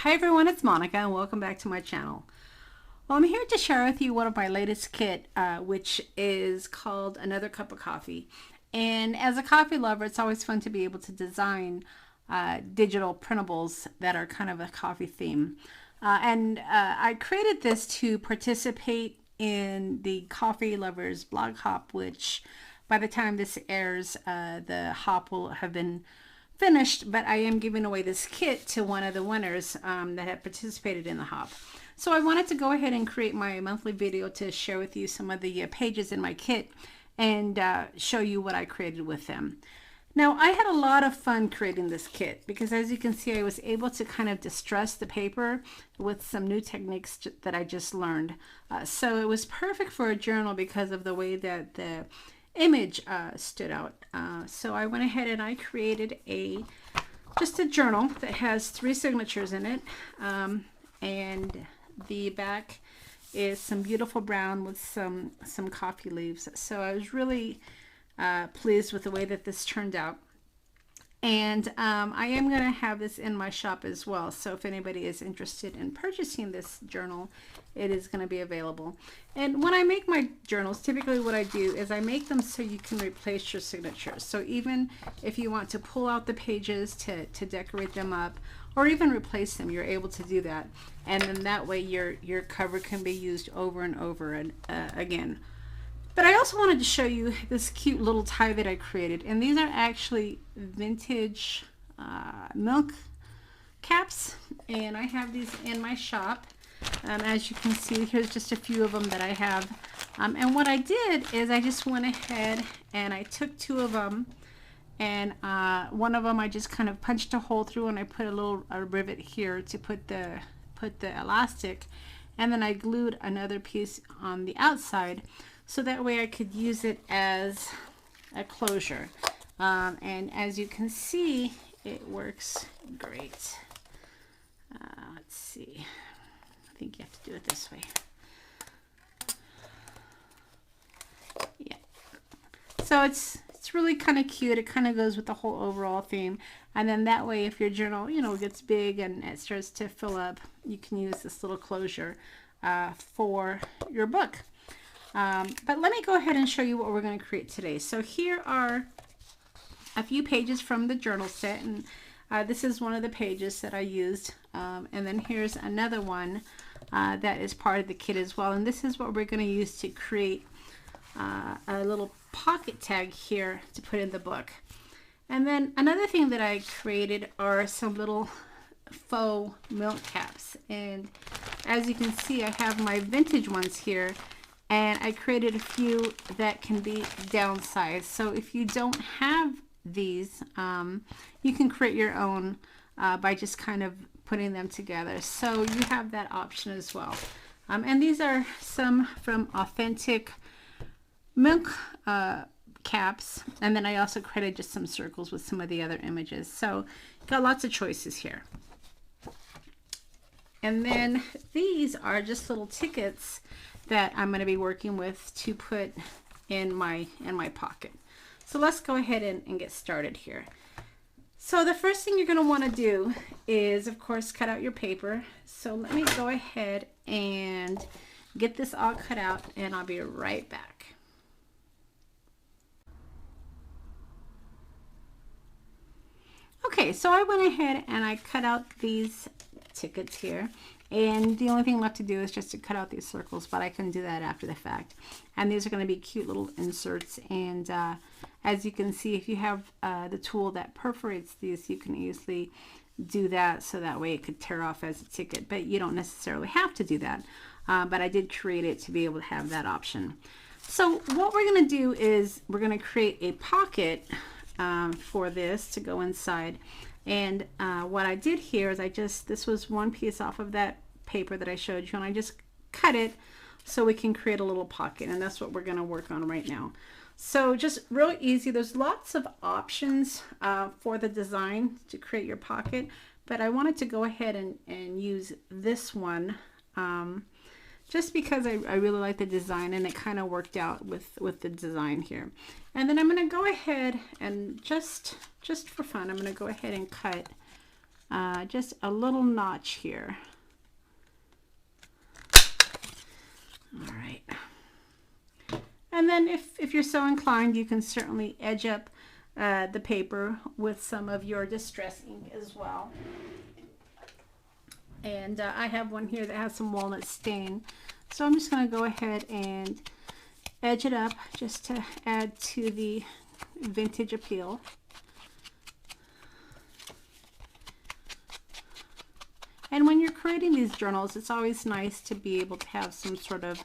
Hi everyone, it's Monica and welcome back to my channel. Well, I'm here to share with you one of my latest kit, which is called Another Cup of Coffee. And as a coffee lover, it's always fun to be able to design digital printables that are kind of a coffee theme. I created this to participate in the Coffee Lovers blog hop, which by the time this airs, the hop will have been finished, but I am giving away this kit to one of the winners that had participated in the hop. So I wanted to go ahead and create my monthly video to share with you some of the pages in my kit and show you what I created with them. Now, I had a lot of fun creating this kit because, as you can see, I was able to kind of distress the paper with some new techniques that I just learned. So it was perfect for a journal because of the way that the image stood out. So I went ahead and I created just a journal that has 3 signatures in it, and the back is some beautiful brown with some coffee leaves. So I was really pleased with the way that this turned out. And I am going to have this in my shop as well. So if anybody is interested in purchasing this journal, it is going to be available. And when I make my journals, typically what I do is I make them so you can replace your signatures. So even if you want to pull out the pages to decorate them up or even replace them, you're able to do that. And then that way your cover can be used over and over and again. But I also wanted to show you this cute little tie that I created. And these are actually vintage milk caps. And I have these in my shop. As you can see, here's just a few of them that I have. And what I did is I just went ahead and I took 2 of them. And one of them I just kind of punched a hole through, and I put a little rivet here to put the elastic. And then I glued another piece on the outside, so that way I could use it as a closure. And as you can see, it works great. Let's see. I think you have to do it this way. Yeah. So it's really kind of cute. It kind of goes with the whole overall theme. And then that way, if your journal, gets big and it starts to fill up, you can use this little closure for your book. But let me go ahead and show you what we're going to create today. So here are a few pages from the journal set, and this is one of the pages that I used, and then here's another one that is part of the kit as well, and this is what we're going to use to create a little pocket tag here to put in the book. And then another thing that I created are some little faux milk caps, and as you can see, I have my vintage ones here. And I created a few that can be downsized. So if you don't have these, you can create your own by just kind of putting them together. So you have that option as well. And these are some from Authentic Milk caps. And then I also created just some circles with some of the other images. So got lots of choices here. And then these are just little tickets that I'm going to be working with to put in my pocket. So let's go ahead and get started here. So the first thing you're going to want to do is, of course, cut out your paper. So let me go ahead and get this all cut out, and I'll be right back. Okay, so I went ahead and I cut out these tickets here. And the only thing left to do is just to cut out these circles, but I can do that after the fact. And these are going to be cute little inserts. And as you can see, if you have the tool that perforates these, you can easily do that, so that way it could tear off as a ticket. But you don't necessarily have to do that. But I did create it to be able to have that option. So what we're going to do is we're going to create a pocket for this to go inside. And what I did here is this was one piece off of that paper that I showed you, and I just cut it so we can create a little pocket, and that's what we're going to work on right now. So just real easy. There's lots of options for the design to create your pocket, but I wanted to go ahead and use this one just because I really like the design, and it kind of worked out with the design here. And then I'm going to go ahead and just for fun, I'm going to go ahead and cut just a little notch here. All right. And then if you're so inclined, you can certainly edge up the paper with some of your distress ink as well. And I have one here that has some walnut stain. So I'm just going to go ahead and edge it up just to add to the vintage appeal. And when you're creating these journals, it's always nice to be able to have some sort of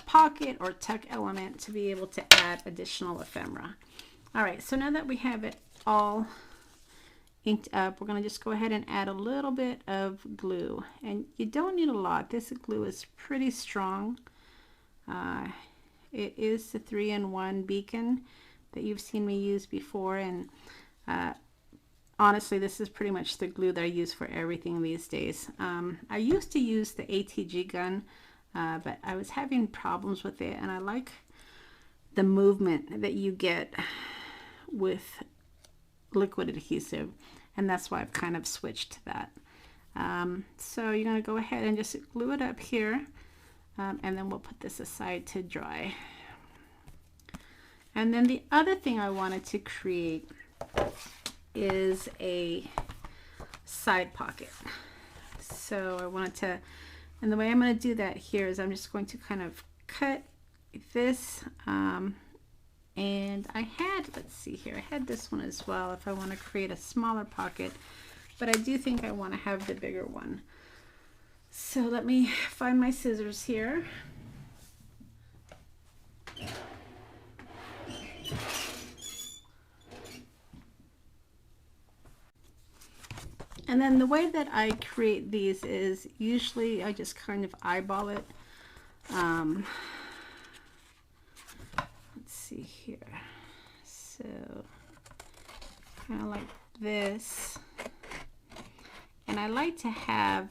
pocket or tuck element to be able to add additional ephemera. All right, so now that we have it all inked up, we're going to just go ahead and add a little bit of glue. And you don't need a lot. This glue is pretty strong. It is the 3-in-1 beacon that you've seen me use before, and honestly, this is pretty much the glue that I use for everything these days. I used to use the ATG gun, but I was having problems with it, and I like the movement that you get with liquid adhesive, and that's why I've kind of switched to that. So you're going to go ahead and just glue it up here, and then we'll put this aside to dry. And then the other thing I wanted to create is a side pocket. So I wanted to, and the way I'm going to do that here is I'm just going to kind of cut this, and I had, let's see here, I had this one as well if I want to create a smaller pocket, but I do think I want to have the bigger one. So let me find my scissors here. And then the way that I create these is usually I just kind of eyeball it. Let's see here. So kind of like this. And I like to have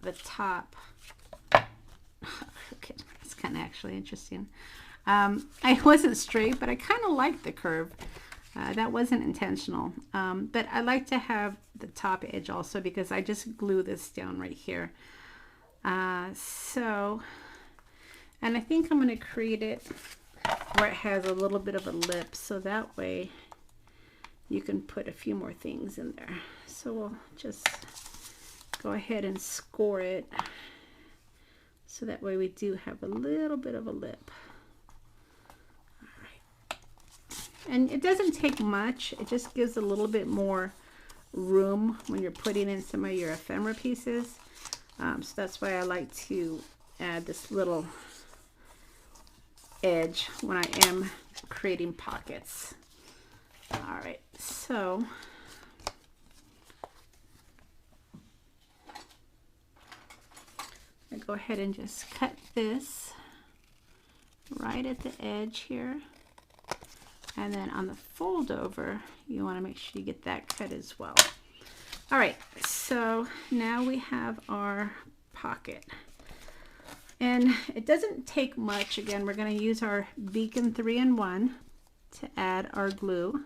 the top. Okay, that's kind of actually interesting. I wasn't straight, but I kind of like the curve. That wasn't intentional, but I like to have the top edge also because I just glue this down right here. And I think I'm going to create it where it has a little bit of a lip, so that way you can put a few more things in there. So we'll just go ahead and score it, so that way we do have a little bit of a lip. And it doesn't take much, it just gives a little bit more room when you're putting in some of your ephemera pieces. So that's why I like to add this little edge when I am creating pockets. All right, so I go ahead and just cut this right at the edge here. And then on the fold over, you want to make sure you get that cut as well. All right, so now we have our pocket. And it doesn't take much. Again, we're going to use our Beacon 3-in-1 to add our glue.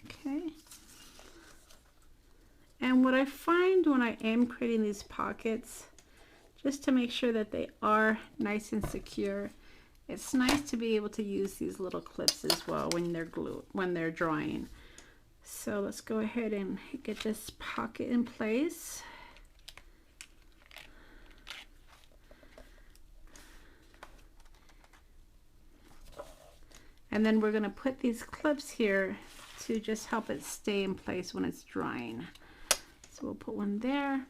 Okay. And what I find when I am creating these pockets, just to make sure that they are nice and secure, it's nice to be able to use these little clips as well when they're drying. So let's go ahead and get this pocket in place. And then we're going to put these clips here to just help it stay in place when it's drying. So we'll put one there.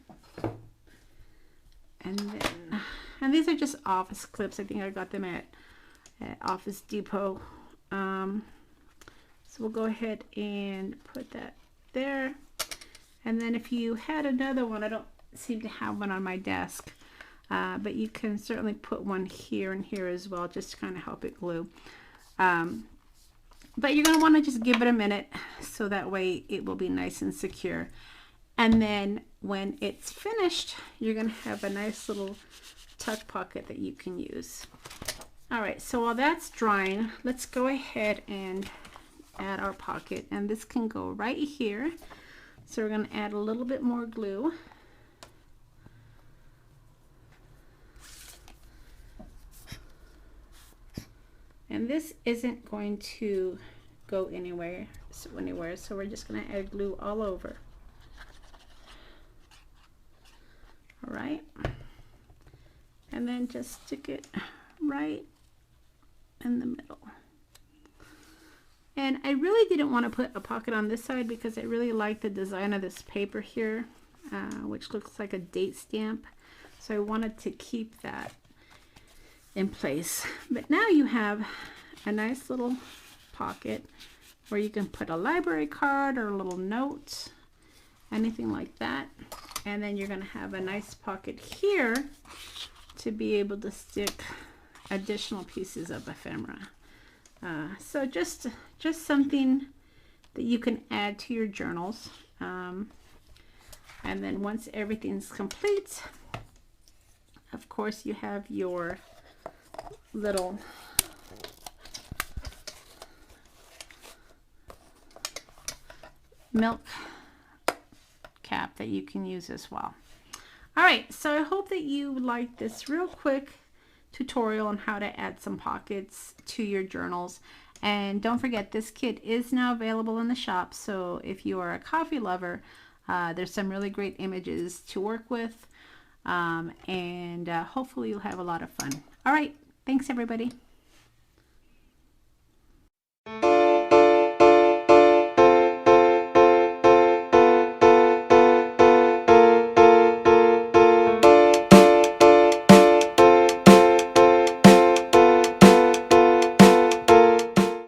And these are just office clips. I think I got them at Office Depot. So we'll go ahead and put that there. And then if you had another one, I don't seem to have one on my desk, but you can certainly put one here and here as well, just to kind of help it glue. But you're going to want to just give it a minute so that way it will be nice and secure. And then when it's finished, you're going to have a nice little tuck pocket that you can use. All right, so while that's drying, let's go ahead and add our pocket, and this can go right here. So we're going to add a little bit more glue. And this isn't going to go anywhere, so we're just going to add glue all over. All right, and then just stick it right in the middle. And I really didn't want to put a pocket on this side because I really like the design of this paper here, which looks like a date stamp. So I wanted to keep that in place. But now you have a nice little pocket where you can put a library card or a little note, anything like that. And then you're going to have a nice pocket here to be able to stick additional pieces of ephemera. So just something that you can add to your journals. And then once everything's complete, of course, you have your little milk cap that you can use as well. All right, so I hope that you liked this real quick tutorial on how to add some pockets to your journals. And don't forget, this kit is now available in the shop, so if you are a coffee lover, there's some really great images to work with, and hopefully you'll have a lot of fun. All right, thanks everybody.